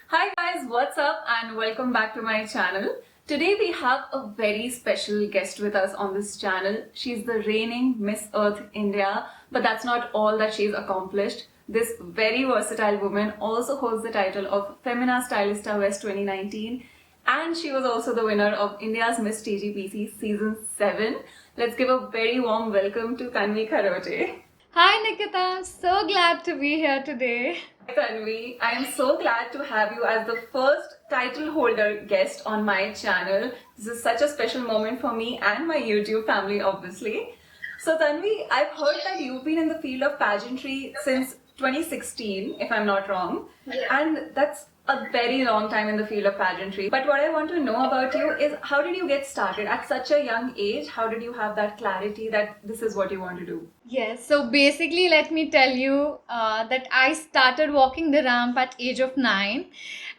Hi guys, what's up and welcome back to my channel. Today we have a very special guest with us on this channel. She's the reigning Miss Earth India, but that's not all that she's accomplished. This very versatile woman also holds the title of Femina Stylista West 2019 and she was also the winner of India's Miss TGPC Season 7. Let's give a very warm welcome to Tanvi Kharote. Hi Nikita, I'm so glad to be here today. Tanvi, I am so glad to have you as the first title holder guest on my channel. This is such a special moment for me and my YouTube family, obviously. So Tanvi, I've heard that you've been in the field of pageantry since 2016, if I'm not wrong. Yeah. And that's a very long time in the field of pageantry. But what I want to know about you is how did you get started at such a young age? How did you have that clarity that this is what you want to do? Yes, so basically let me tell you that I started walking the ramp at age of 9,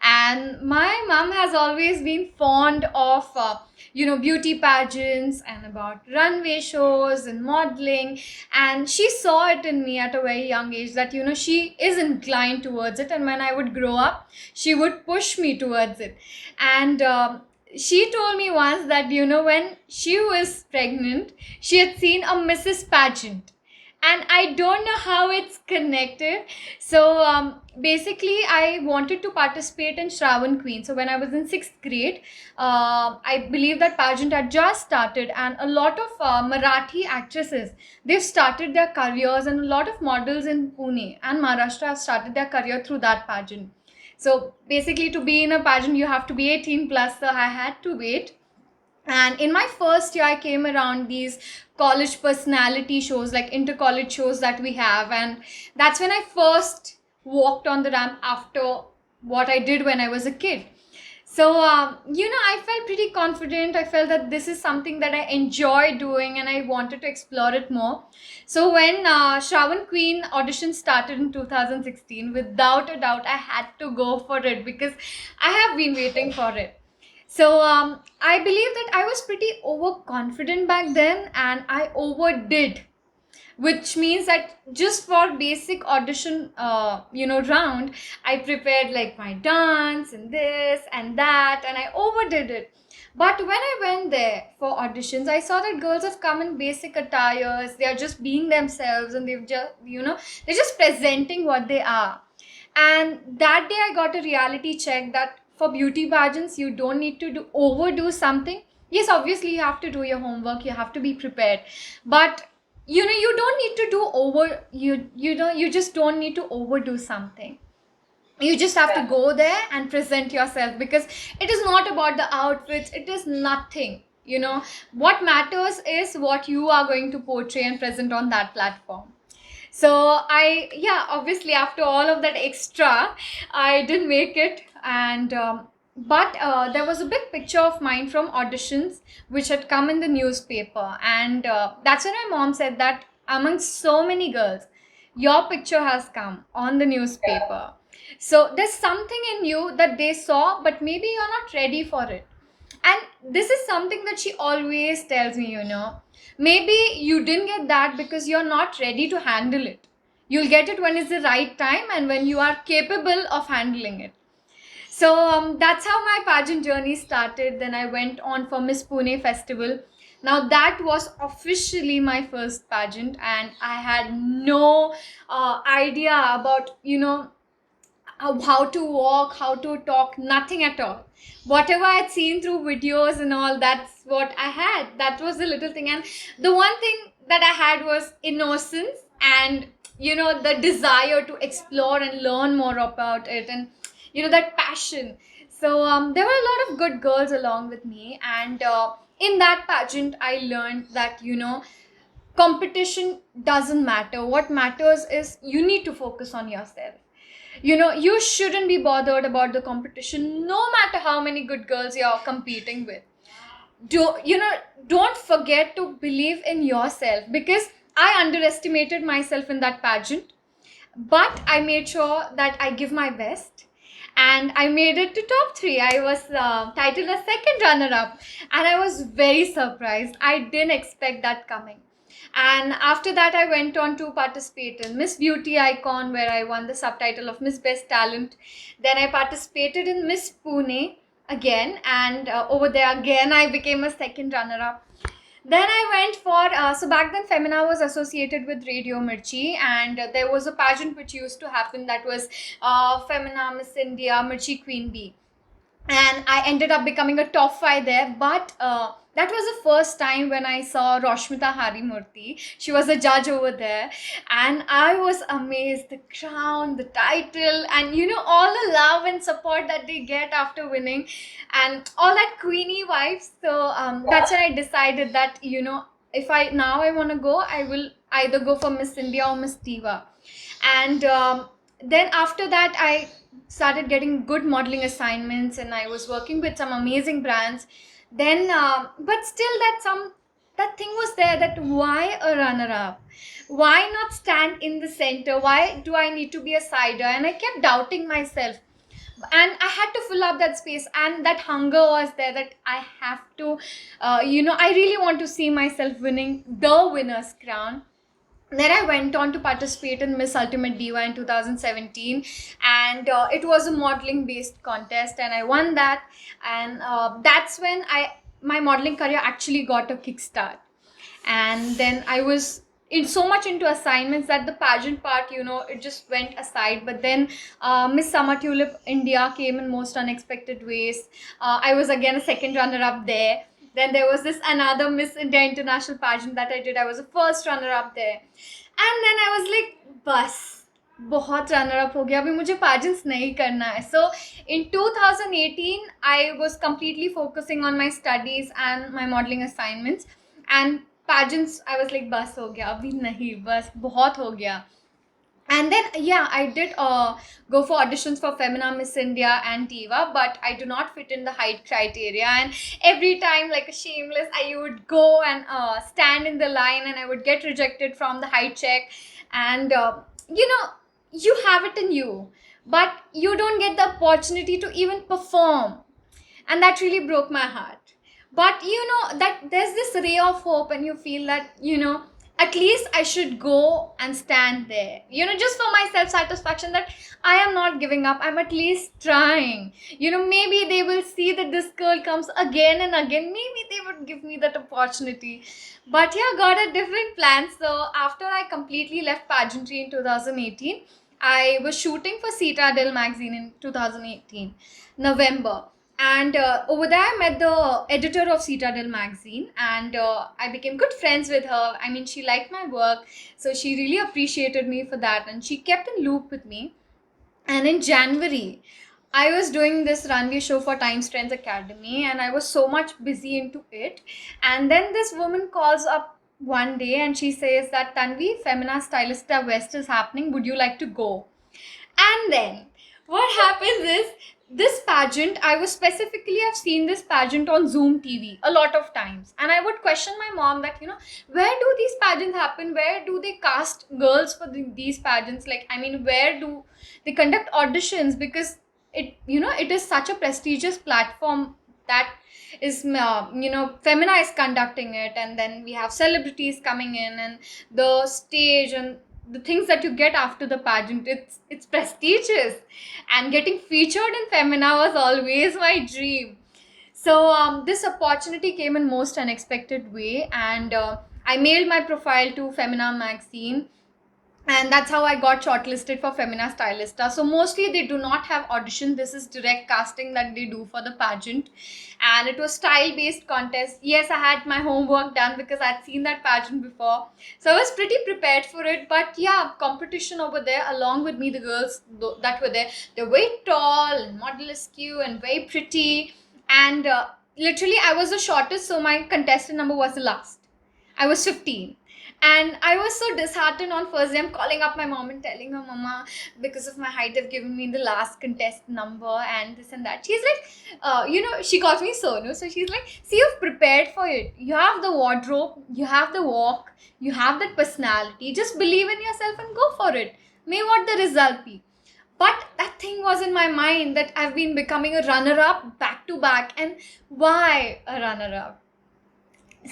and my mom has always been fond of beauty pageants and about runway shows and modeling, and she saw it in me at a very young age that she is inclined towards it, and when I would grow up she would push me towards it. And she told me once that when she was pregnant she had seen a Mrs. pageant, and I don't know how it's connected. So basically I wanted to participate in Shravan Queen. So when I was in 6th grade, I believe that pageant had just started, and a lot of Marathi actresses, they've started their careers, and a lot of models in Pune and Maharashtra have started their career through that pageant. So basically to be in a pageant you have to be 18 plus, so I had to wait. And in my first year I came around these college personality shows, like inter-college shows that we have, and that's when I first walked on the ramp after what I did when I was a kid. So I felt pretty confident. I felt that this is something that I enjoy doing and I wanted to explore it more. So when Shravan Queen audition started in 2016, without a doubt I had to go for it because I have been waiting for it. So I believe that I was pretty overconfident back then, and I overdid, which means that just for basic audition round I prepared like my dance and this and that, and I overdid it. But when I went there for auditions, I saw that girls have come in basic attires. They are just being themselves, and they've just they're just presenting what they are. And that day I got a reality check that for beauty pageants you don't need to overdo something. Yes, obviously you have to do your homework, you have to be prepared, but you don't need to do over you just don't need to overdo something. You just have to go there and present yourself, because it is not about the outfits, it is nothing. What matters is what you are going to portray and present on that platform. So obviously after all of that extra I didn't make it. And but there was a big picture of mine from auditions which had come in the newspaper, and that's when my mom said that among so many girls your picture has come on the newspaper. So there's something in you that they saw, but maybe you're not ready for it. And this is something that she always tells me, maybe you didn't get that because you're not ready to handle it. You'll get it when it's the right time and when you are capable of handling it. So that's how my pageant journey started. Then I went on for Miss Pune Festival. Now that was officially my first pageant, and I had no idea about how to walk, how to talk, nothing at all. Whatever I had seen through videos and all, that's what I had. That was the little thing. And the one thing that I had was innocence and the desire to explore and learn more about it, and that passion. So there were a lot of good girls along with me, and in that pageant I learned that competition doesn't matter. What matters is you need to focus on yourself. You shouldn't be bothered about the competition, no matter how many good girls you're competing with. Don't forget to believe in yourself, because I underestimated myself in that pageant, but I made sure that I give my best, and I made it to top 3. I was titled as second runner up, and I was very surprised. I didn't expect that coming. And after that, I went on to participate in Miss Beauty Icon, where I won the subtitle of Miss Best Talent. Then I participated in Miss Pune again, and over there again I became a second runner-up. Then I went for so back then Femina was associated with Radio Mirchi, and there was a pageant which used to happen, that was Femina Miss India Mirchi Queen Bee, and I ended up becoming a top 5 there. But that was the first time when I saw Roshmita Harimurthy. She was a judge over there, and I was amazed. The crown, the title, and all the love and support that they get after winning, and all that queenie vibes. So that's when I decided that if I want to go, I will either go for Miss India or Miss Diva. And then after that, I started getting good modeling assignments, and I was working with some amazing brands. Then but still that thing was there, that why a runner up, why not stand in the center, why do I need to be a sider? And I kept doubting myself, and I had to fill up that space, and that hunger was there, that I have to I really want to see myself winning the winner's crown. Then I went on to participate in Miss Ultimate Diva in 2017, and it was a modeling based contest, and I won that. And that's when my modeling career actually got a kickstart. And then I was so much into assignments that the pageant part, it just went aside. But then Miss Summer Tulip India came in most unexpected ways. I was again a second runner up there. Then there was this another Miss India International pageant that I did. I was a first runner up there. And then I was like, bus, बहुत runner up हो गया, अभी मुझे pageants नहीं करना है. So in 2018, I was completely focusing on my studies and my modeling assignments. And pageants, I was like, बस हो गया, अभी नहीं, बस बहुत हो गया. And then I did go for auditions for Femina, Miss India and Diva, but I do not fit in the height criteria. And every time, like a shameless, I would go and stand in the line, and I would get rejected from the height check. And you have it in you, but you don't get the opportunity to even perform, and that really broke my heart. But that there's this ray of hope, and you feel that at least I should go and stand there, just for my self-satisfaction, that I am not giving up, I'm at least trying. Maybe they will see that this girl comes again and again, maybe they would give me that opportunity. But got a different plan. So after I completely left pageantry in 2018, I was shooting for Citadel magazine in 2018 November. And over there, I met the editor of Citadel magazine, and I became good friends with her. I mean, she liked my work, so she really appreciated me for that, and she kept in loop with me. And in January, I was doing this runway show for Times Trends Academy, and I was so much busy into it. And then this woman calls up one day, and she says that, Tanvi, Femina Stylista West is happening. Would you like to go? And then what happens is, this pageant, I've seen this pageant on Zoom TV a lot of times, and I would question my mom that where do these pageants happen, where do they cast girls for these pageants, like, I mean, where do they conduct auditions? Because it is such a prestigious platform that is Femina is conducting it, and then we have celebrities coming in, and the stage and the things that you get after the pageant, it's prestigious, and getting featured in Femina was always my dream. So this opportunity came in most unexpected way, and I mailed my profile to Femina magazine, and that's how I got shortlisted for Femina Stylista. So mostly they do not have audition. This is direct casting that they do for the pageant, and it was style based contest. Yes, I had my homework done because I'd seen that pageant before, so I was pretty prepared for it. But competition over there. Along with me, the girls that were there, they're very tall and model-esque and very pretty, and literally I was the shortest, so my contestant number was the last. I was 15. And I was so disheartened on first day. I'm calling up my mom and telling her, Mama, because of my height, they've given me the last contest number and this and that. She's like, she calls me Sonu. So she's like, see, you've prepared for it. You have the wardrobe, you have the walk, you have that personality. Just believe in yourself and go for it. May what the result be. But that thing was in my mind, that I've been becoming a runner-up back to back. And why a runner-up?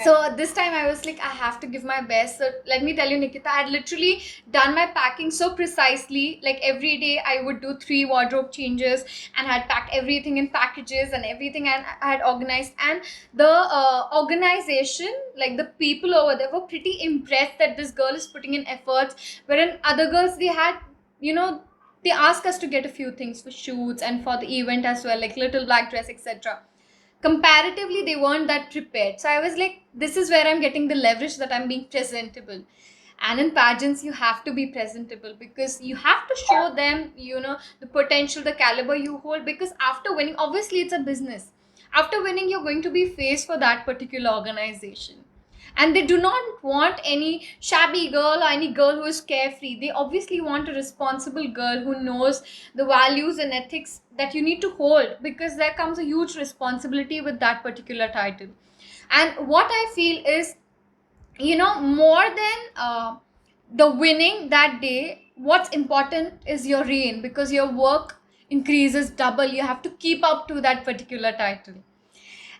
So this time I was like, I have to give my best. So let me tell you, Nikita, I had literally done my packing so precisely. Like every day I would do 3 wardrobe changes and had packed everything in packages and everything, and I had organized. And the organization, like the people over there, were pretty impressed that this girl is putting in efforts. Wherein other girls, they had, they asked us to get a few things for shoots and for the event as well, like little black dress, etc. Comparatively, they weren't that prepared. So I was like, this is where I'm getting the leverage, that I'm being presentable. And in pageants, you have to be presentable, because you have to show them, the potential, the caliber you hold. Because after winning, obviously it's a business. After winning, you're going to be faced for that particular organization, and they do not want any shabby girl or any girl who is carefree. They obviously want a responsible girl who knows the values and ethics that you need to hold, because there comes a huge responsibility with that particular title. And what I feel is, more than the winning that day, what's important is your reign, because your work increases double. You have to keep up to that particular title.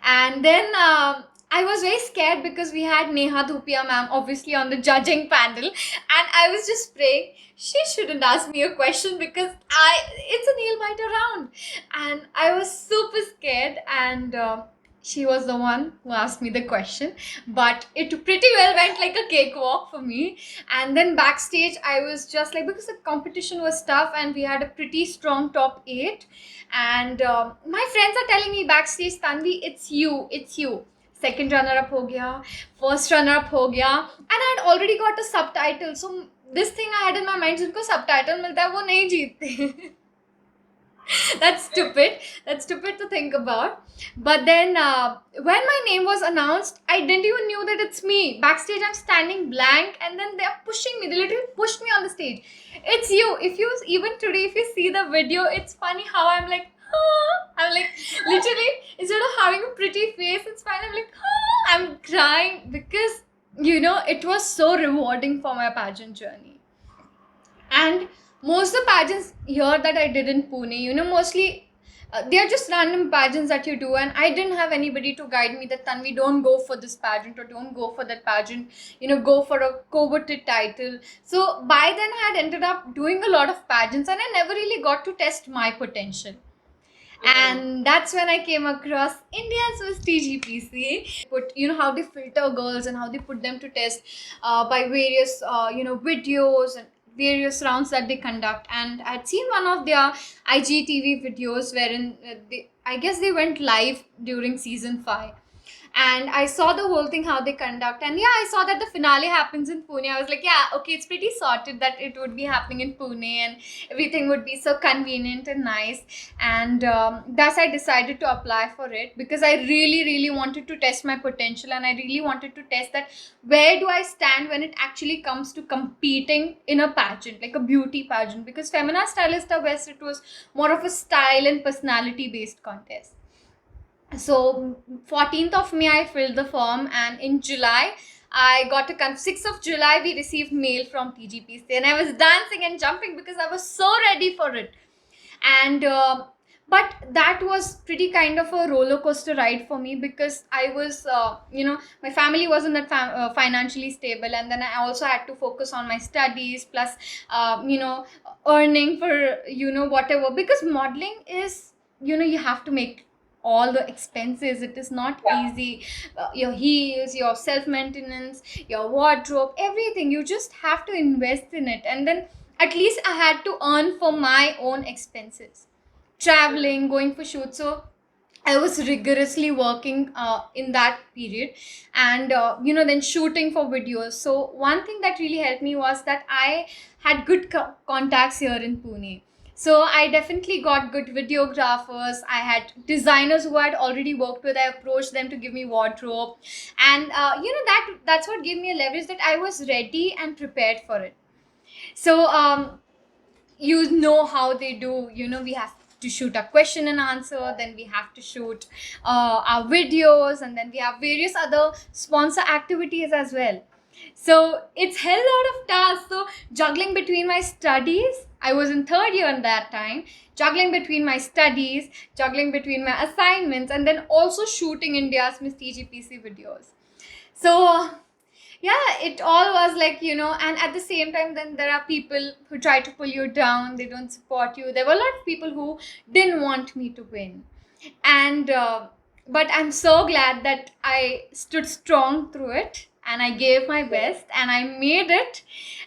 And then I was very scared, because we had Neha Dhupia ma'am obviously on the judging panel, and I was just praying she shouldn't ask me a question, because it's a nail biter round, and I was super scared. And she was the one who asked me the question, but it pretty well went like a cakewalk for me. And then backstage, I was just like, because the competition was tough and we had a pretty strong top 8, and my friends are telling me backstage, Tanvi, it's you. Second runner up ho gaya, first runner up ho gaya, and I had already got a subtitle. So this thing I had in my mind, जिनको subtitle मिलता है वो नहीं जीतते. That's stupid to think about. But then when my name was announced, I didn't even knew that it's me. Backstage, I'm standing blank, and then they're pushing me. They literally pushed me on the stage. It's you. If you, even today, if you see the video, it's funny how I'm like, I'm like, literally, instead of having a pretty face, it's fine. I'm like, I'm crying, because it was so rewarding for my pageant journey. And most of the pageants here that I did in Pune, mostly they are just random pageants that you do, and I didn't have anybody to guide me that, Tanvi, don't go for this pageant or don't go for that pageant, go for a coveted title. So by then I had ended up doing a lot of pageants, and I never really got to test my potential. And that's when I came across India's Swiss TGPC. Put, how they filter girls and how they put them to test by various, videos and various rounds that they conduct. And I'd seen one of their IGTV videos wherein I guess they went live during season 5. And I saw the whole thing, how they conduct. And yeah, I saw that the finale happens in Pune. I was like, yeah, okay, it's pretty sorted that it would be happening in Pune and everything would be so convenient and nice. And thus I decided to apply for it, because I really, really wanted to test my potential, and I really wanted to test that where do I stand when it actually comes to competing in a pageant, like a beauty pageant. Because Femina Stylista West, it was more of a style and personality based contest. So 14th of May I filled the form, and in July I got a 6th of July we received mail from TGPC, and I was dancing and jumping because I was so ready for it. And but that was pretty kind of a roller coaster ride for me, because I was my family wasn't that financially stable, and then I also had to focus on my studies, plus earning for whatever, because modeling is, you have to make all the expenses. It is not easy. Your heels, your self maintenance, your wardrobe, everything, you just have to invest in it. And then at least I had to earn for my own expenses, traveling, going for shoots. So I was rigorously working in that period, and then shooting for videos. So one thing that really helped me was that I had good contacts here in Pune. So I definitely got good videographers. I had designers who I had already worked with. I approached them to give me wardrobe, and that's what gave me a leverage, that I was ready and prepared for it. So how they do. We have to shoot a question and answer, then we have to shoot our videos, and then we have various other sponsor activities as well. So it's hell lot of tasks. So juggling between my studies, I was in 3rd year at that time, juggling between my studies, juggling between my assignments, and then also shooting India's Miss TGPC videos. So yeah, it all was like, and at the same time, then there are people who try to pull you down, they don't support you. There were a lot of people who didn't want me to win. And but I'm so glad that I stood strong through it, and I gave my best, and I made it.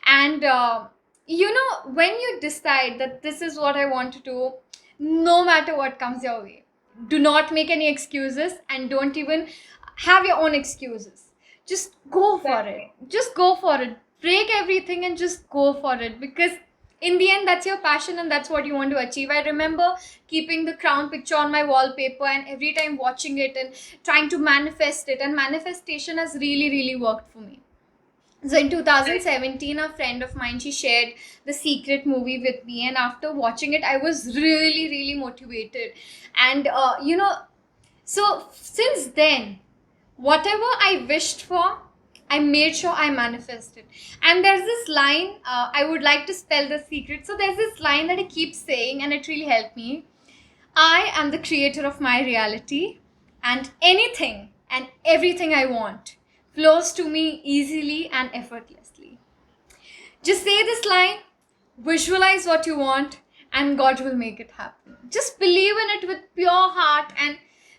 And when you decide that this is what I want to do, no matter what comes your way, do not make any excuses, and don't even have your own excuses. Just go for it. Just go for it. Break everything and just go for it, because in the end, that's your passion and that's what you want to achieve. I remember keeping the crown picture on my wallpaper, and every time watching it and trying to manifest it, and manifestation has really, really worked for me. So in 2017, a friend of mine, she shared The Secret movie with me, and after watching it, I was really, really motivated. And so since then, whatever I wished for, I made sure I manifested. And there's this line, I would like to spell the secret. So there's this line that I keep saying, and it really helped me. I am the creator of my reality, and anything and everything I want flows to me easily and effortlessly. Just say this line, visualize what you want, and God will make it happen. Just believe in it with pure heart and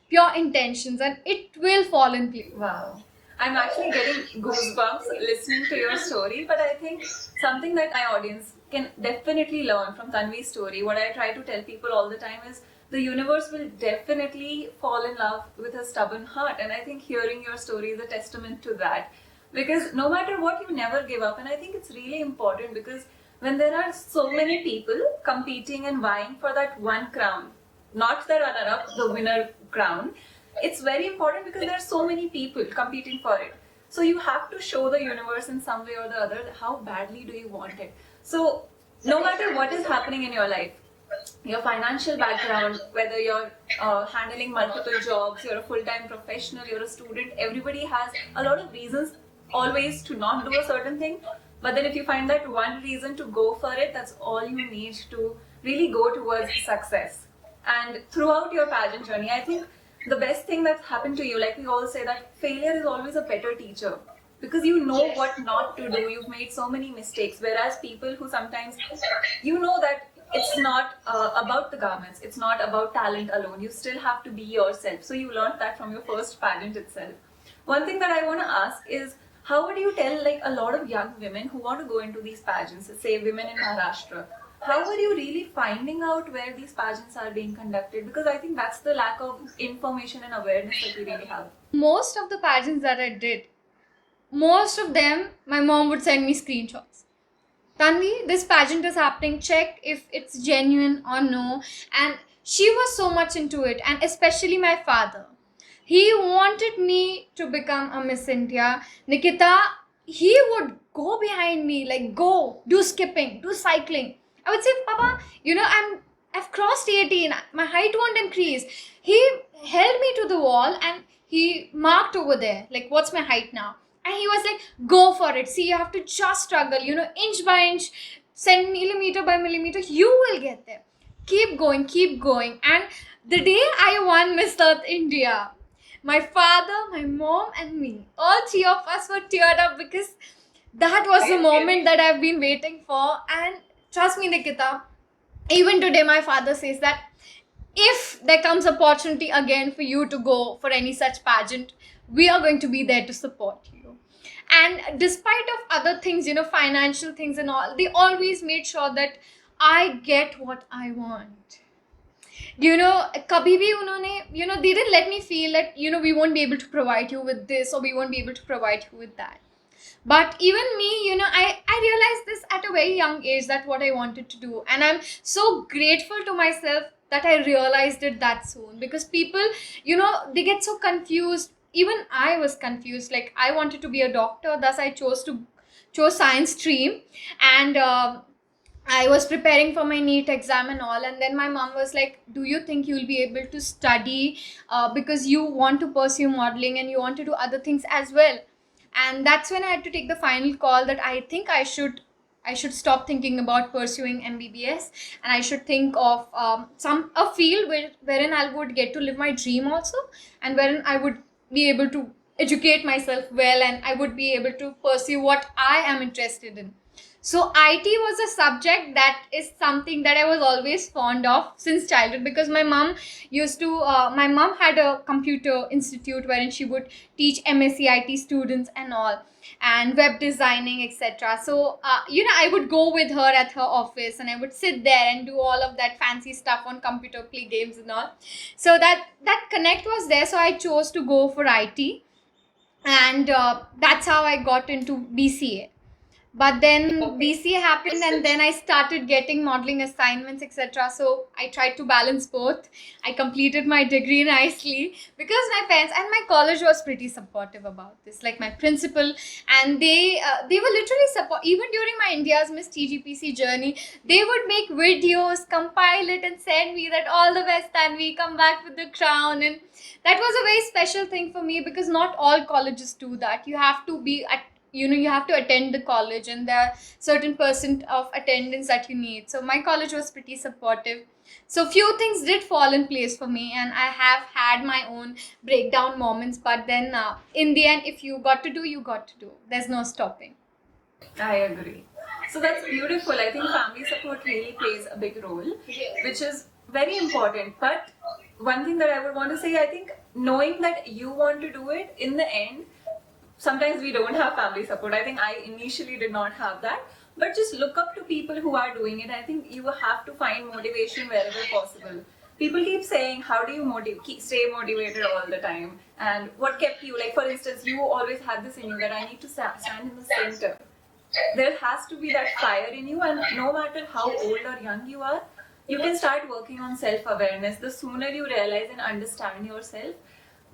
pure intentions, and it will fall in place. Wow. I'm actually getting goosebumps listening to your story, but I think something that my audience can definitely learn from Tanvi's story, what I try to tell people all the time is the universe will definitely fall in love with a stubborn heart. And I think hearing your story is a testament to that. Because no matter what, you never give up. And I think it's really important because when there are so many people competing and vying for that one crown, not the runner-up, the winner crown, it's very important because there are so many people competing for it. So you have to show the universe in some way or the other how badly do you want it. So no matter what is happening in your life, your financial background, whether you're handling multiple jobs, you're a full-time professional, you're a student, everybody has a lot of reasons always to not do a certain thing. But then if you find that one reason to go for it, that's all you need to really go towards success. And throughout your pageant journey, I think the best thing that's happened to you, like we all say that failure is always a better teacher because you know what not to do. You've made so many mistakes, whereas people who sometimes, you know that it's not about the garments, it's not about talent alone. You still have to be yourself. So you learned that from your first pageant itself. One thing that I want to ask is, how would you tell like a lot of young women who want to go into these pageants, say women in Maharashtra, how are you really finding out where these pageants are being conducted? Because I think that's the lack of information and awareness that we really have. Most of the pageants that I did, most of them, my mom would send me screenshots. Tanvi, this pageant is happening, check if it's genuine or no. And she was so much into it, and especially my father. He wanted me to become a Miss India. Nikita, he would go behind me, like, go, do skipping, do cycling. I would say, Papa, I've crossed 18, my height won't increase. He held me to the wall and he marked over there, like, what's my height now? And he was like, go for it. See, you have to just struggle, inch by inch, millimeter by millimeter, you will get there. Keep going, keep going. And the day I won Miss Earth India, my father, my mom, and me, all three of us were teared up because that was the moment that I've been waiting for. And trust me, Nikita, even today my father says that if there comes opportunity again for you to go for any such pageant, we are going to be there to support you. And despite of other things, financial things and all, they always made sure that I get what I want. कभी भी उन्होंने, they didn't let me feel that, we won't be able to provide you with this or we won't be able to provide you with that. But even me, I realized this at a very young age, that what I wanted to do. And I'm so grateful to myself that I realized it that soon, because people, they get so confused. Even I was confused. Like, I wanted to be a doctor, thus I chose science stream. And I was preparing for my NEET exam and all, and then my mom was like, do you think you'll be able to study because you want to pursue modeling and you want to do other things as well? And that's when I had to take the final call that I think I should stop thinking about pursuing MBBS, and I should think of a field wherein I would get to live my dream also, and wherein I would be able to educate myself well, and I would be able to pursue what I am interested in. So IT was a subject that is something that I was always fond of since childhood, because my mom had a computer institute wherein she would teach MSc IT students and all, and web designing, etc. So, I would go with her at her office, and I would sit there and do all of that fancy stuff on computer, play games and all. So that connect was there. So I chose to go for IT, and that's how I got into BCA. But then BCA happened, and then I started getting modeling assignments, etc. So I tried to balance both. I completed my degree nicely because my parents and my college was pretty supportive about this. Like my principal, and they were literally support. Even during my India's Miss TGPC journey, they would make videos, compile it, and send me that all the best, Tanvi, come back with the crown. And that was a very special thing for me, because not all colleges do that. You have to be at you have to attend the college, and there are certain percent of attendance that you need. So my college was pretty supportive. So few things did fall in place for me, and I have had my own breakdown moments, but then in the end, if you got to do, you got to do. There's no stopping. I agree. So that's beautiful. I think family support really plays a big role, which is very important. But one thing that I would want to say, I think knowing that you want to do it, in the end, sometimes we don't have family support. I think I initially did not have that. But just look up to people who are doing it. I think you have to find motivation wherever possible. People keep saying, how do you stay motivated all the time? And what kept you, like for instance, you always had this in you that I need to stand in the center. There has to be that fire in you, and no matter how old or young you are, you can start working on self-awareness. The sooner you realize and understand yourself,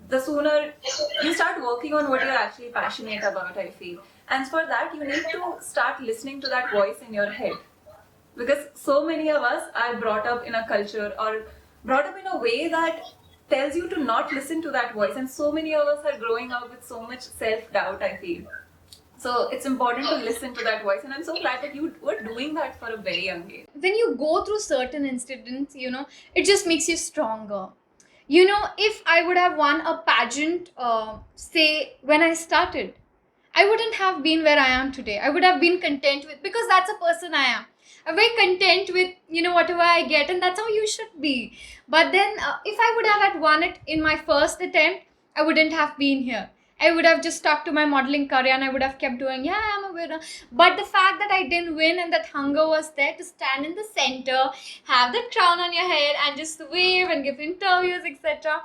the sooner you start working on what you're actually passionate about, I feel. And for that, you need to start listening to that voice in your head. Because so many of us are brought up in a culture or brought up in a way that tells you to not listen to that voice. And so many of us are growing up with so much self-doubt, I feel. So it's important to listen to that voice. And I'm so glad that you were doing that for a very young age. When you go through certain incidents, it just makes you stronger. If I would have won a pageant, say when I started, I wouldn't have been where I am today. I would have been content with, because that's a person I am. I'm very content with, whatever I get, and that's how you should be. But then if I would have had won it in my first attempt, I wouldn't have been here. I would have just stuck to my modeling career, and I would have kept doing, yeah, I'm a winner. But the fact that I didn't win, and that hunger was there to stand in the center, have the crown on your head, and just wave and give interviews, etc.,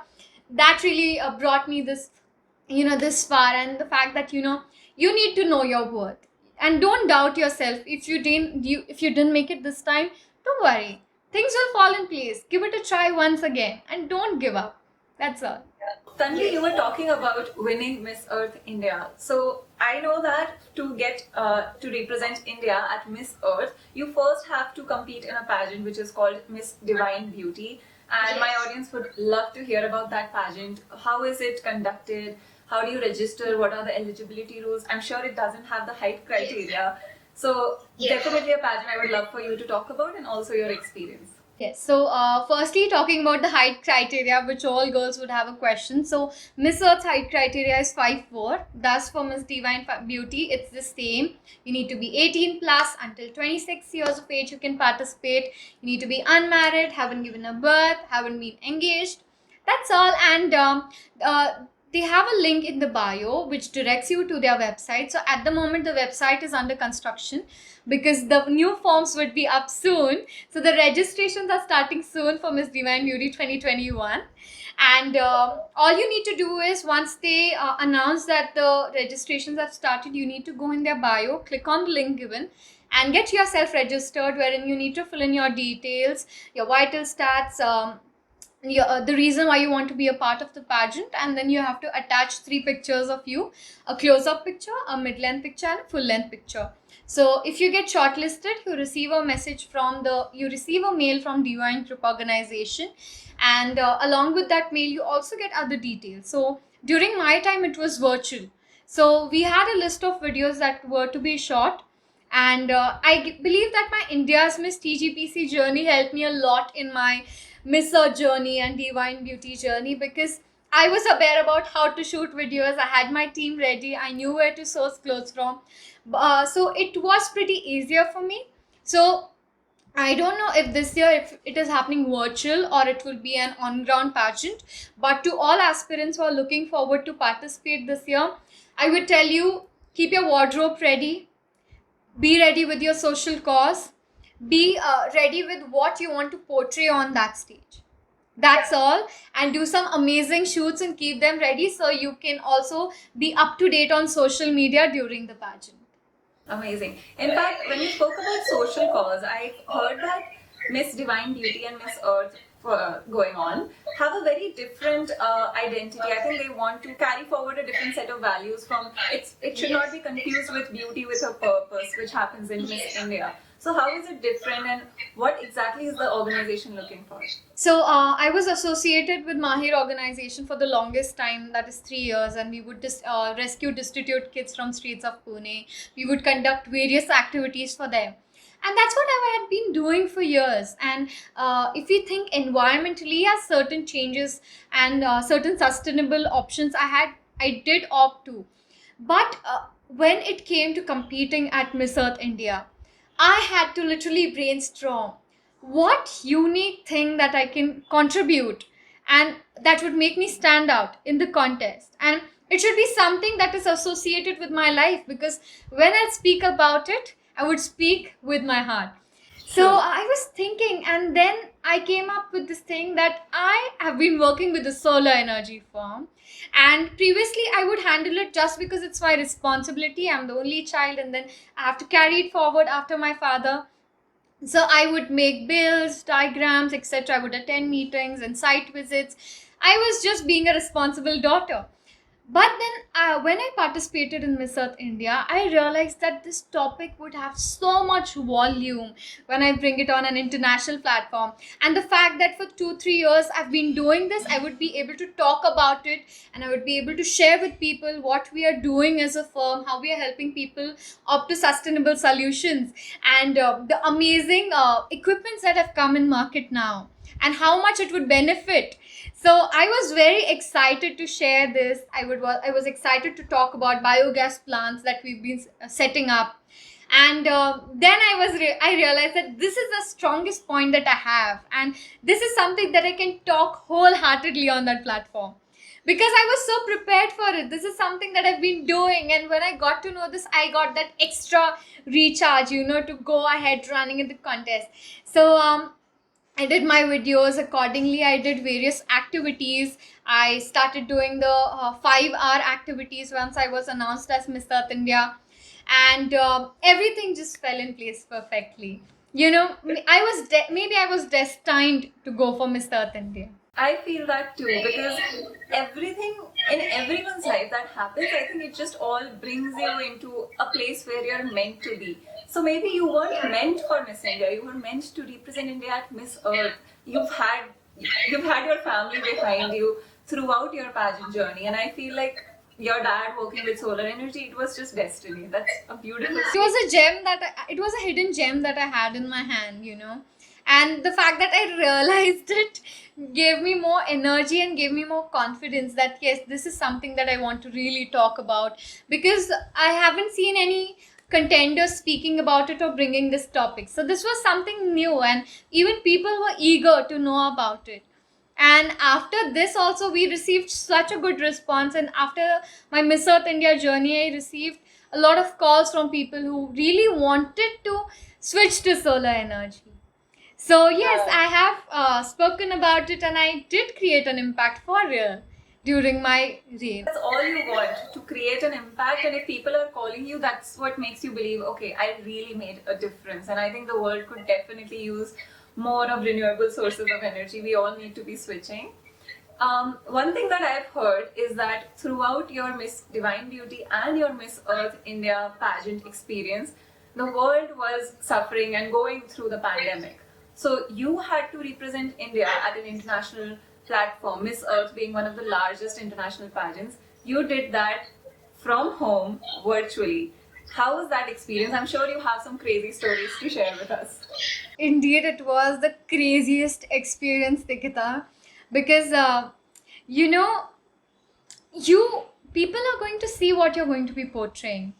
that really brought me this, this far. And the fact that, you need to know your worth, and don't doubt yourself. If you didn't make it this time, don't worry. Things will fall in place. Give it a try once again, and don't give up. That's all. Tanvi, you were talking about winning Miss Earth India. So I know that to get to represent India at Miss Earth, you first have to compete in a pageant which is called Miss Divine Beauty. And my audience would love to hear about that pageant. How is it conducted? How do you register? What are the eligibility rules? I'm sure it doesn't have the height criteria. So definitely a pageant I would love for you to talk about, and also your experience. Yes. So, firstly, talking about the height criteria, which all girls would have a question. So, Miss Earth's height criteria is 5'4". Thus, for Miss Divine Beauty, it's the same. You need to be 18 plus. Until 26 years of age, you can participate. You need to be unmarried, haven't given a birth, haven't been engaged. That's all. And they have a link in the bio which directs you to their website. So at the moment, the website is under construction, because the new forms would be up soon. So the registrations are starting soon for Miss Divine Beauty 2021. And all you need to do is, once they announce that the registrations have started, you need to go in their bio, click on the link given, and get yourself registered, wherein you need to fill in your details, your vital stats, the reason why you want to be a part of the pageant, and then you have to attach 3 pictures of you: a close-up picture, a mid-length picture, and a full-length picture. So if you get shortlisted, you receive a mail from Divine Group Organization, and along with that mail, you also get other details. So during my time, it was virtual. So we had a list of videos that were to be shot, and I believe that my India's Miss TGPC journey helped me a lot in my Miss Earth journey and Divine Beauty journey, because I was aware about how to shoot videos. I had my team ready. I knew where to source clothes from. So it was pretty easier for me. So I don't know if this year if it is happening virtual or it will be an on-ground pageant. But to all aspirants who are looking forward to participate this year, I would tell you, keep your wardrobe ready. Be ready with your social cause. Be ready with what you want to portray on that stage. That's all. And do some amazing shoots and keep them ready so you can also be up to date on social media during the pageant. Amazing. In fact, when you spoke about social cause, I heard that Miss Divine Beauty and Miss Earth going on have a very different identity. I think they want to carry forward a different set of values from it should not be confused with beauty with a purpose, which happens in Miss India. So how is it different and what exactly is the organization looking for? So I was associated with Mahir organization for the longest time, that is 3 years, and we would rescue destitute kids from streets of Pune. We would conduct various activities for them. And that's what I had been doing for years. And if we think environmentally, as certain changes and certain sustainable options, I did opt to. But when it came to competing at Miss Earth India, I had to literally brainstorm what unique thing that I can contribute and that would make me stand out in the contest. And it should be something that is associated with my life, because when I speak about it, I would speak with my heart. So I was thinking, and then I came up with this thing that I have been working with the solar energy firm. And previously, I would handle it just because it's my responsibility. I'm the only child, and then I have to carry it forward after my father. So I would make bills, diagrams, etc. I would attend meetings and site visits. I was just being a responsible daughter. But then, when I participated in Miss Earth India, I realized that this topic would have so much volume when I bring it on an international platform. And the fact that for 2-3 years I've been doing this, I would be able to talk about it and I would be able to share with people what we are doing as a firm, how we are helping people opt to sustainable solutions, and the amazing equipments that have come in market now, and how much it would benefit. So I was very excited to share this. I was excited to talk about biogas plants that we've been setting up. And then I realized that this is the strongest point that I have, and this is something that I can talk wholeheartedly on that platform, because I was so prepared for it. This is something that I've been doing, and when I got to know this, I got that extra recharge, to go ahead running in the contest. So I did my videos accordingly. I did various activities. I started doing the 5-hour activities once I was announced as Miss Earth India, and everything just fell in place perfectly. Maybe I was destined to go for Miss Earth India. I feel that too, because everything in everyone's life that happens, I think it just all brings you into a place where you're meant to be. So maybe you weren't meant for Miss India, you were meant to represent India at Miss Earth. You've had your family behind you throughout your pageant journey, and I feel like your dad working with solar energy, it was just destiny. That's a beautiful It was a gem it was a hidden gem that I had in my hand, and the fact that I realized it gave me more energy and gave me more confidence that yes, this is something that I want to really talk about, because I haven't seen any contenders speaking about it or bringing this topic. So this was something new, and even people were eager to know about it. And after this also, we received such a good response, and after my Miss Earth India journey, I received a lot of calls from people who really wanted to switch to solar energy. So yes, I have spoken about it, and I did create an impact for real during my reign. That's all you want, to create an impact, and if people are calling you, that's what makes you believe, okay, I really made a difference. And I think the world could definitely use more of renewable sources of energy. We all need to be switching. One thing that I've heard is that throughout your Miss Divine Beauty and your Miss Earth India pageant experience, the world was suffering and going through the pandemic. So you had to represent India at an international platform, Miss Earth being one of the largest international pageants. You did that from home, virtually. How was that experience? I'm sure you have some crazy stories to share with us. Indeed, it was the craziest experience, Nikita, because you people are going to see what you're going to be portraying,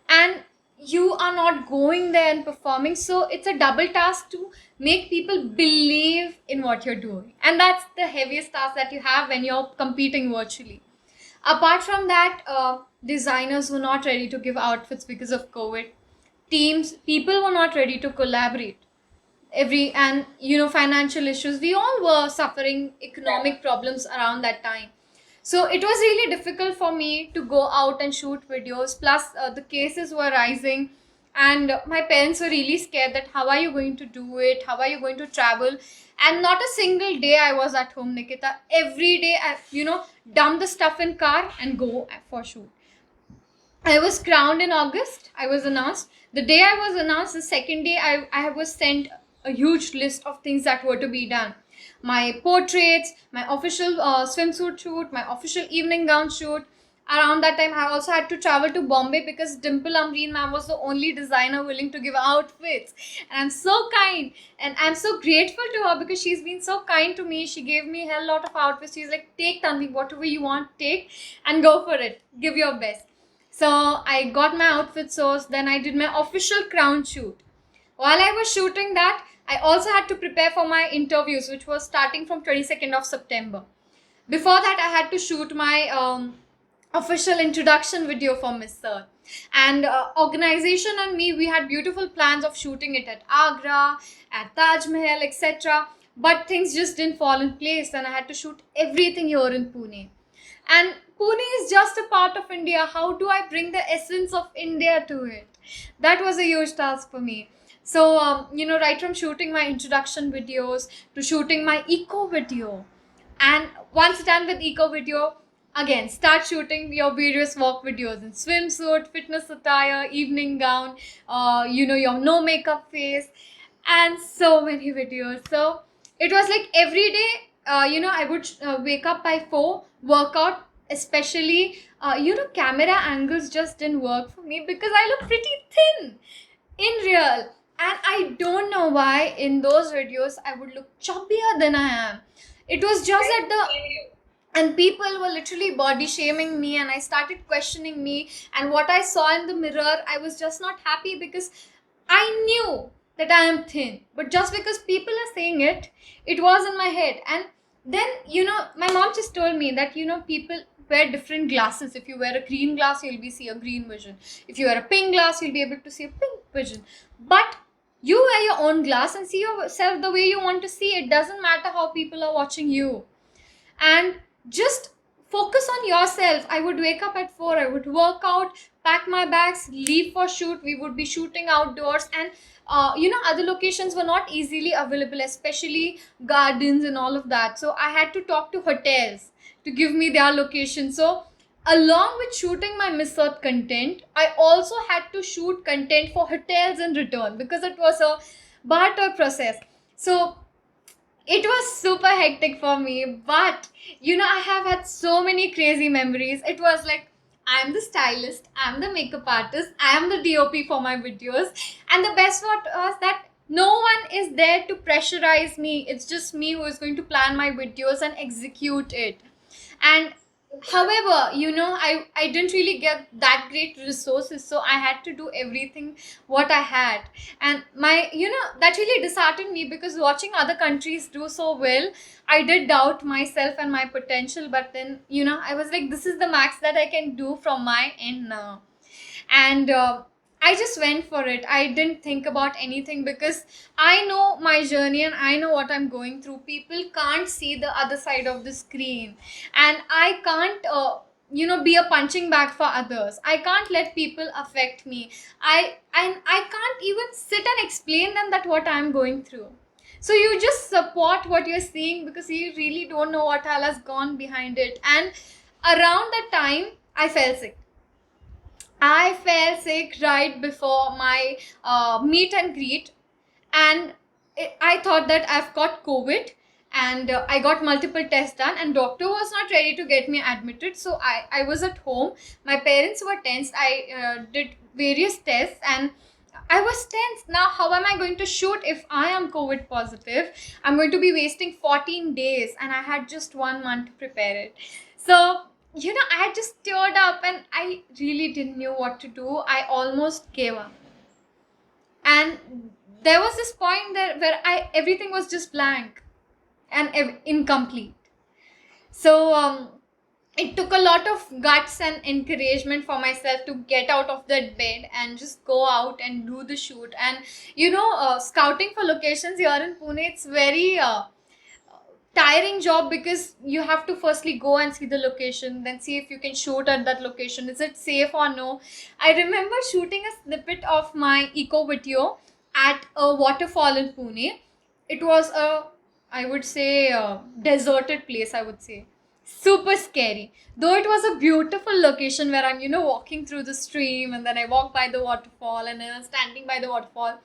and you are not going there and performing, so it's a double task to make people believe in what you're doing, and that's the heaviest task that you have when you're competing virtually. Apart from that, designers were not ready to give outfits because of COVID. Teams, people were not ready to collaborate. And financial issues. We all were suffering economic problems around that time. So it was really difficult for me to go out and shoot videos. Plus, the cases were rising, and my parents were really scared that how are you going to do it? How are you going to travel? And not a single day I was at home, Nikita. Every day I, dump the stuff in car and go for shoot. I was crowned in August. I was announced. The day I was announced, the second day, I was sent a huge list of things that were to be done. My portraits, my official swimsuit shoot, my official evening gown shoot. Around that time, I also had to travel to Bombay because Dimple Amreen ma'am was the only designer willing to give outfits. And I'm so kind. And I'm so grateful to her because she's been so kind to me. She gave me a hell lot of outfits. She's like, take Tanvi, whatever you want, take and go for it. Give your best. So I got my outfit sourced, then I did my official crown shoot. While I was shooting that, I also had to prepare for my interviews, which was starting from 22nd of September. Before that, I had to shoot my official introduction video for Miss Earth. And organization and me, we had beautiful plans of shooting it at Agra, at Taj Mahal, etc. But things just didn't fall in place, and I had to shoot everything here in Pune. And Pune is just a part of India. How do I bring the essence of India to it? That was a huge task for me. So, right from shooting my introduction videos to shooting my eco video. And once done with eco video, again, start shooting your various walk videos in swimsuit, fitness attire, evening gown, your no makeup face, and so many videos. So it was like every day, I would wake up by 4, workout, especially, camera angles just didn't work for me because I look pretty thin in real. And I don't know why in those videos I would look chubbier than I am. It was just that and people were literally body shaming me, and I started questioning me, and what I saw in the mirror, I was just not happy because I knew that I am thin, but just because people are saying it, it was in my head. And then, my mom just told me that, people wear different glasses. If you wear a green glass, you'll be see a green vision. If you wear a pink glass, you'll be able to see a pink vision. But you wear your own glass and see yourself the way you want to see. It doesn't matter how people are watching you. And just focus on yourself. I would wake up at 4, I would work out, pack my bags, leave for shoot. We would be shooting outdoors, and other locations were not easily available, especially gardens and all of that. So I had to talk to hotels to give me their location. So along with shooting my Miss Earth content, I also had to shoot content for hotels in return because it was a barter process. So it was super hectic for me, but I have had so many crazy memories. It was like, I'm the stylist, I'm the makeup artist, I am the DOP for my videos, and the best part was that no one is there to pressurize me. It's just me who is going to plan my videos and execute it. And however, I didn't really get that great resources, so I had to do everything what I had. And my that really disheartened me because watching other countries do so well, I did doubt myself and my potential. But then I was like, this is the max that I can do from my end now. And I just went for it. I didn't think about anything because I know my journey and I know what I'm going through. People can't see the other side of the screen, and I can't be a punching bag for others. I can't let people affect me. I can't even sit and explain them that what I'm going through. So you just support what you're seeing because you really don't know what all has gone behind it. And around that time, I fell sick. I fell sick right before my meet and greet, and I thought that I've got COVID, and I got multiple tests done, and doctor was not ready to get me admitted, so I was at home. My parents were tense. I did various tests, and I was tense. Now, how am I going to shoot if I am COVID positive? I'm going to be wasting 14 days, and I had just 1 month to prepare it. So I had just teared up and I really didn't know what to do. I almost gave up. And there was this point there where everything was just blank and incomplete. So it took a lot of guts and encouragement for myself to get out of that bed and just go out and do the shoot. And scouting for locations here in Pune, it's very tiring job, because you have to firstly go and see the location, then see if you can shoot at that location, is it safe or no. I remember shooting a snippet of my eco video at a waterfall in Pune. It was a, I would say, a deserted place, I would say. Super scary. Though it was a beautiful location where I'm, walking through the stream, and then I walk by the waterfall, and then I'm standing by the waterfall.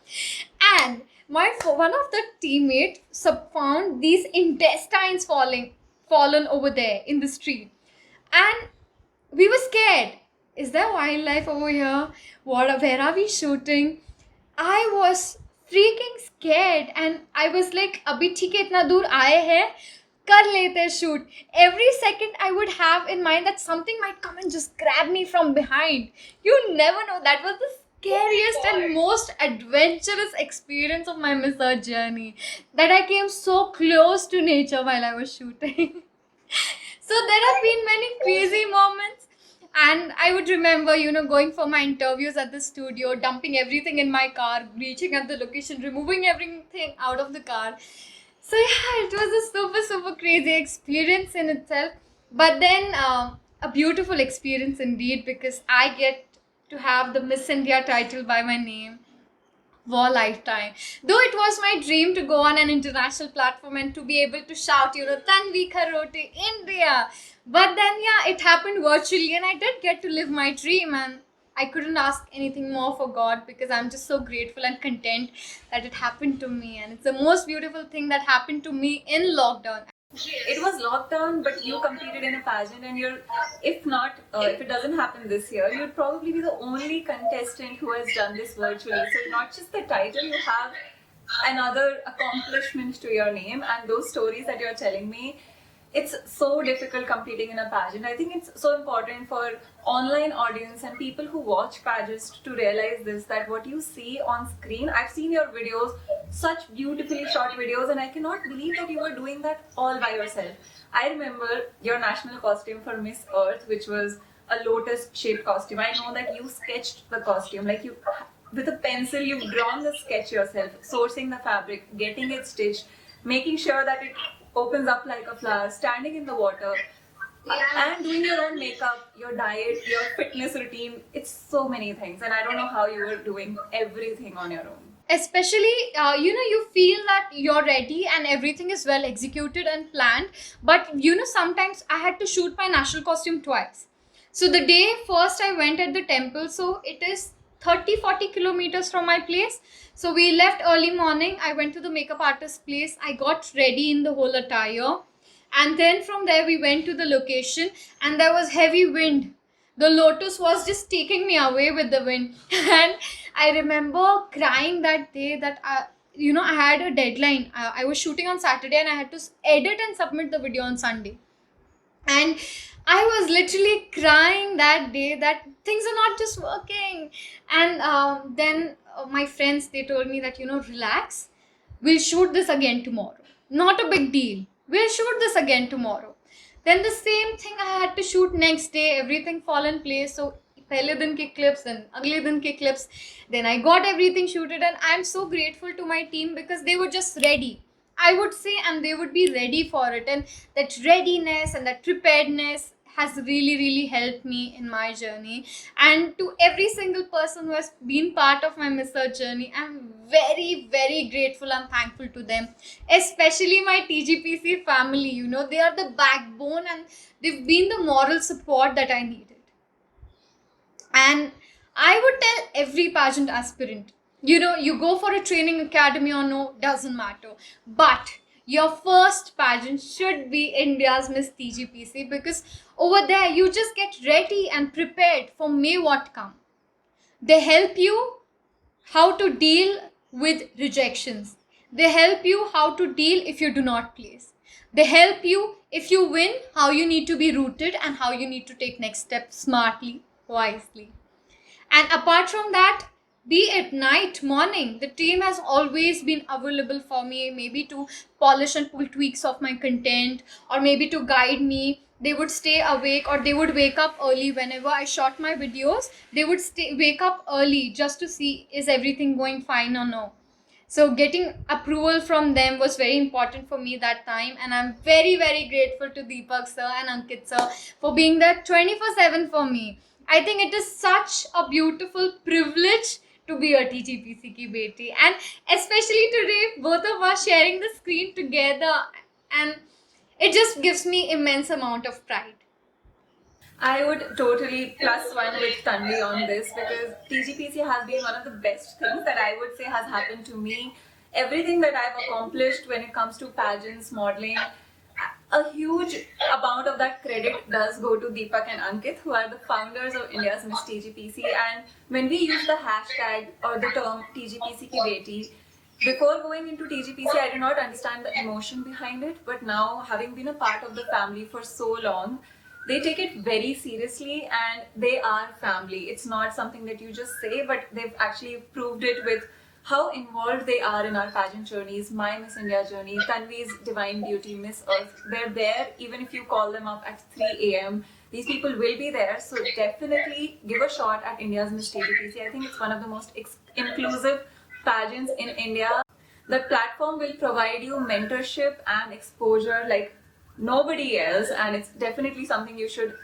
And one of the teammates found these intestines fallen over there in the street. And we were scared. Is there wildlife over here? Where are we shooting? I was freaking scared, and I was like, abhi theek hai, itna dur aaye hai, kar lete shoot. Every second I would have in mind that something might come and just grab me from behind. You never know. That was the scariest and most adventurous experience of my Miss Earth journey. That I came so close to nature while I was shooting. So there have been many crazy moments. And I would remember, going for my interviews at the studio, dumping everything in my car, reaching at the location, removing everything out of the car. So yeah, it was a super, super crazy experience in itself. But then a beautiful experience indeed, because I get to have the Miss India title by my name for a lifetime. Though it was my dream to go on an international platform and to be able to shout, Tanvi, Kharote, India. But then, yeah, it happened virtually, and I did get to live my dream, and I couldn't ask anything more for God, because I'm just so grateful and content that it happened to me. And it's the most beautiful thing that happened to me in lockdown. It was lockdown, but you competed in a pageant, and if it doesn't happen this year, you'd probably be the only contestant who has done this virtually. So not just the title, you have another accomplishment to your name, and those stories that you're telling me, it's so difficult competing in a pageant. I think it's so important for online audience and people who watch pageants to realize this, that what you see on screen, I've seen your videos, such beautifully shot videos, and I cannot believe that you were doing that all by yourself. I remember your national costume for Miss Earth, which was a lotus shaped costume. I know that you sketched the costume, like you with a pencil, you've drawn the sketch yourself, sourcing the fabric, getting it stitched, making sure that it opens up like a flower, standing in the water, and doing your own makeup, your diet, your fitness routine. It's so many things, and I don't know how you were doing everything on your own. Especially, you feel that you're ready and everything is well executed and planned. But, sometimes I had to shoot my national costume twice. So the day first I went at the temple, so it is 30-40 kilometers from my place. So we left early morning. I went to the makeup artist's place. I got ready in the whole attire. And then from there we went to the location, and there was heavy wind. The lotus was just taking me away with the wind. And I remember crying that day that I had a deadline. I was shooting on Saturday, and I had to edit and submit the video on Sunday. And I was literally crying that day that things are not just working. And then my friends, they told me that, relax, we'll shoot this again tomorrow. Not a big deal. We'll shoot this again tomorrow. Then the same thing I had to shoot next day, everything fall in place. So pehle din ke clips and agle din ke clips. Then I got everything shooted, and I'm so grateful to my team, because they were just ready, I would say, and they would be ready for it. And that readiness and that preparedness has really, really helped me in my journey. And to every single person who has been part of my Miss Earth journey, I'm very, very grateful and thankful to them. Especially my TGPC family, they are the backbone, and they've been the moral support that I needed. And I would tell every pageant aspirant, you go for a training academy or no, doesn't matter. But your first pageant should be India's Miss TGPC, because over there you just get ready and prepared for may what come. They help you how to deal with rejections. They help you how to deal if you do not place. They help you if you win, how you need to be rooted and how you need to take next step smartly, wisely. And apart from that, be it night, morning, the team has always been available for me, maybe to polish and pull tweaks of my content, or maybe to guide me. They would stay awake, or they would wake up early whenever I shot my videos. They would wake up early just to see is everything going fine or no. So getting approval from them was very important for me that time, and I'm very very grateful to Deepak sir and Ankit sir for being there 24/7 for me. I think it is such a beautiful privilege to be a TGPC ki beti, and especially today both of us sharing the screen together, and it just gives me immense amount of pride. I would totally plus one with Tanvi on this, because TGPC has been one of the best things that I would say has happened to me. Everything that I've accomplished when it comes to pageants, modeling, a huge amount of that credit does go to Deepak and Ankit, who are the founders of India's Miss TGPC. And when we use the hashtag or the term TGPC ki beti, before going into TGPC, I did not understand the emotion behind it. But now, having been a part of the family for so long, they take it very seriously, and they are family. It's not something that you just say, but they've actually proved it with how involved they are in our pageant journeys, my Miss India journey, Tanvi's Divine Beauty, Miss Earth. They're there even if you call them up at 3 a.m. These people will be there. So definitely give a shot at India's Miss TGPC. I think it's one of the most inclusive pageants in India. The platform will provide you mentorship and exposure like nobody else, and it's definitely something you should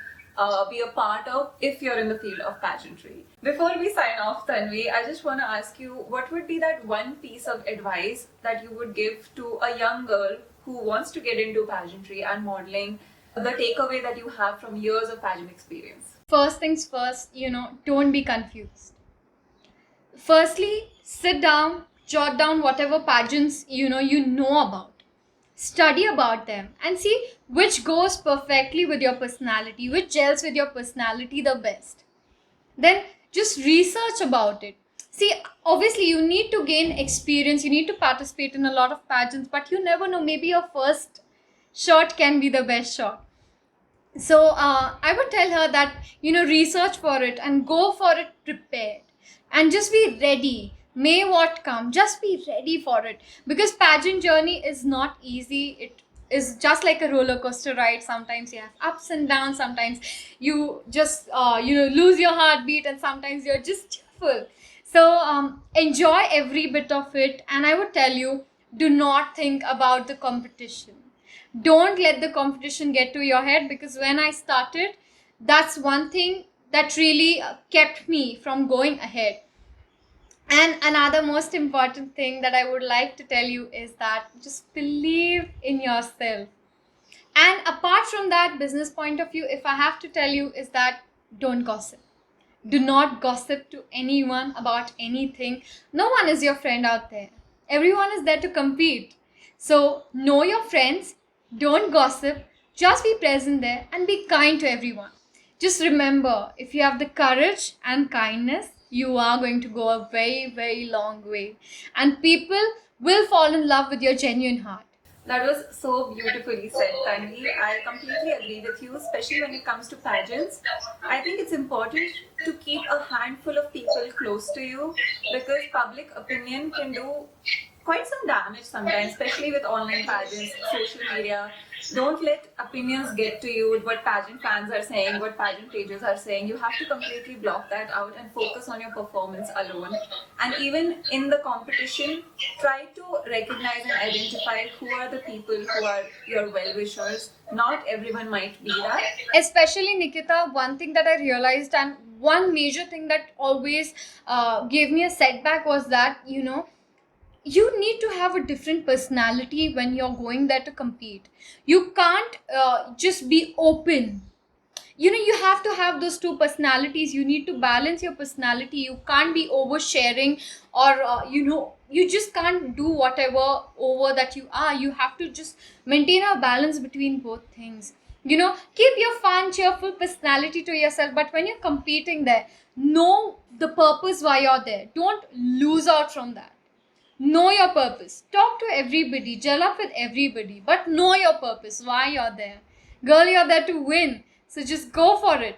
be a part of if you're in the field of pageantry. Before we sign off, Tanvi, I just want to ask you, what would be that one piece of advice that you would give to a young girl who wants to get into pageantry and modeling, the takeaway that you have from years of pageant experience? First things first, don't be confused. Firstly, sit down, jot down whatever pageants you know about. Study about them and see which goes perfectly with your personality, which gels with your personality the best. Then just research about it. See, obviously you need to gain experience, you need to participate in a lot of pageants, but you never know, maybe your first shot can be the best shot. So I would tell her that, research for it and go for it prepared, and just be ready. May what come, just be ready for it, because pageant journey is not easy. It is just like a roller coaster ride. Sometimes you have ups and downs, sometimes you just lose your heartbeat, and sometimes you're just cheerful. So enjoy every bit of it, and I would tell you, do not think about the competition. Don't let the competition get to your head, because when I started, that's one thing that really kept me from going ahead. And another most important thing that I would like to tell you is that just believe in yourself. And apart from that business point of view, if I have to tell you, is that don't gossip. Do not gossip to anyone about anything. No one is your friend out there. Everyone is there to compete. So know your friends, don't gossip, just be present there and be kind to everyone. Just remember, if you have the courage and kindness, you are going to go a very, very long way. And people will fall in love with your genuine heart. That was so beautifully said, Tanvi. I completely agree with you, especially when it comes to pageants. I think it's important to keep a handful of people close to you, because public opinion can do quite some damage sometimes, especially with online pageants, social media. Don't let opinions get to you, what pageant fans are saying, what pageant pages are saying. You have to completely block that out and focus on your performance alone. And even in the competition, try to recognize and identify who are the people who are your well-wishers. Not everyone might be that. Especially Nikita, one thing that I realized, and one major thing that always gave me a setback, was that, you need to have a different personality when you're going there to compete. You can't just be open. You have to have those two personalities. You need to balance your personality. You can't be oversharing, or you just can't do whatever over that you are. You have to just maintain a balance between both things. Keep your fun, cheerful personality to yourself, but when you're competing there, know the purpose why you're there. Don't lose out from that. Know your purpose. Talk to everybody, gel up with everybody, but know your purpose, why you're there. Girl, you're there to win, so just go for it.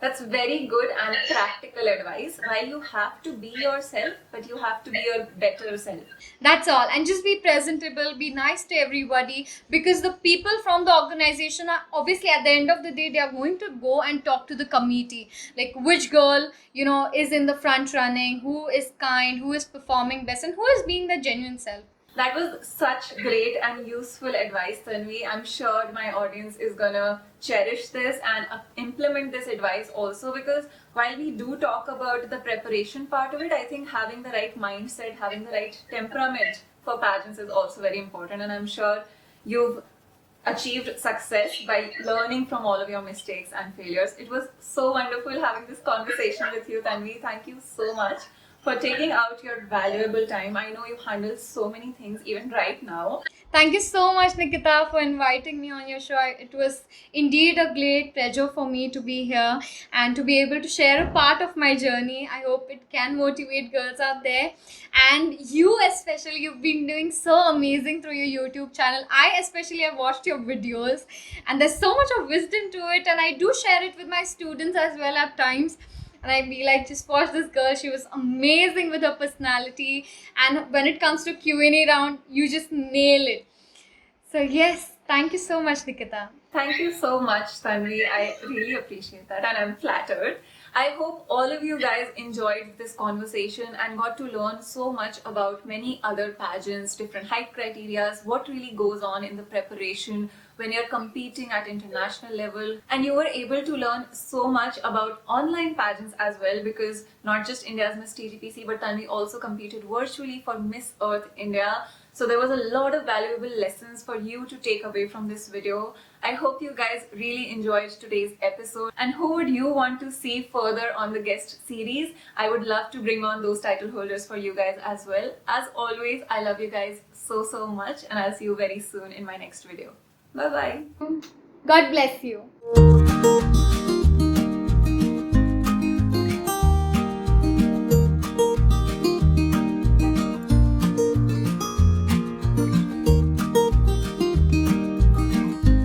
That's very good and practical advice. While you have to be yourself, but you have to be your better self. That's all. And just be presentable, be nice to everybody, because the people from the organization are obviously at the end of the day, they are going to go and talk to the committee. Like which girl, is in the front running, who is kind, who is performing best, and who is being the genuine self. That was such great and useful advice, Tanvi. I'm sure my audience is gonna cherish this and implement this advice also, because while we do talk about the preparation part of it, I think having the right mindset, having the right temperament for pageants is also very important. And I'm sure you've achieved success by learning from all of your mistakes and failures. It was so wonderful having this conversation with you, Tanvi. Thank you so much for taking out your valuable time. I know you handle so many things even right now. Thank you so much, Nikita, for inviting me on your show. It was indeed a great pleasure for me to be here and to be able to share a part of my journey. I hope it can motivate girls out there. And you especially, you've been doing so amazing through your YouTube channel. I especially have watched your videos and there's so much of wisdom to it, and I do share it with my students as well at times. And I'd be like, just watch this girl. She was amazing with her personality. And when it comes to Q&A round, you just nail it. So yes, thank you so much, Nikita. Thank you so much, Tanvi. I really appreciate that and I'm flattered. I hope all of you guys enjoyed this conversation and got to learn so much about many other pageants, different height criteria, what really goes on in the preparation when you're competing at international level. And you were able to learn so much about online pageants as well, because not just India's Miss TGPC, but Tanvi also competed virtually for Miss Earth India. So there was a lot of valuable lessons for you to take away from this video. I hope you guys really enjoyed today's episode. And who would you want to see further on the guest series? I would love to bring on those title holders for you guys as well. As always, I love you guys so much, and I'll see you very soon in my next video. Bye bye. God bless you.